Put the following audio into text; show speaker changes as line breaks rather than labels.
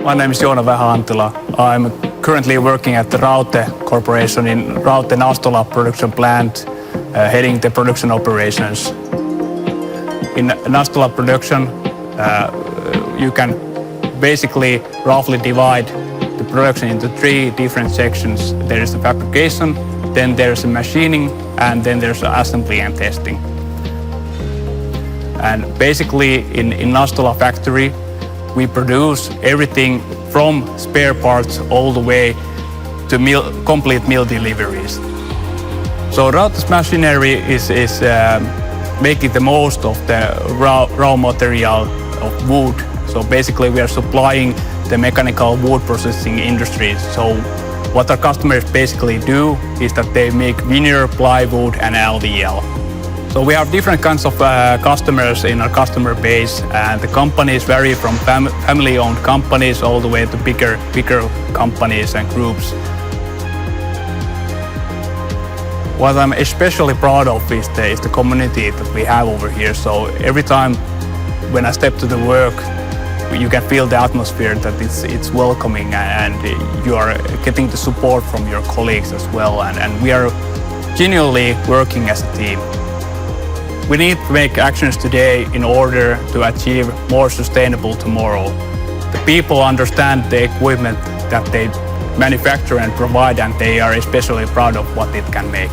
My name is Joona Vähä-Antila. I'm currently working at the Raute Corporation in Raute Nastola production plant, heading the production operations. In Nastola production, you can basically roughly divide the production into three different sections. There is the fabrication, then there's the machining, and then there's the assembly and testing. And basically in Nastola factory, we produce everything from spare parts all the way to complete mill deliveries. So Raute's machinery is making the most of the raw material of wood. So basically we are supplying the mechanical wood processing industries. So what our customers basically do is that they make veneer, plywood and LVL. So we have different kinds of customers in our customer base, and the companies vary from family-owned companies all the way to bigger companies and groups. What I'm especially proud of is the community that we have over here. So every time when I step to the work, you can feel the atmosphere that it's welcoming, and you are getting the support from your colleagues as well, and we are genuinely working as a team. We need to make actions today in order to achieve more sustainable tomorrow. The people understand the equipment that they manufacture and provide, and they are especially proud of what it can make.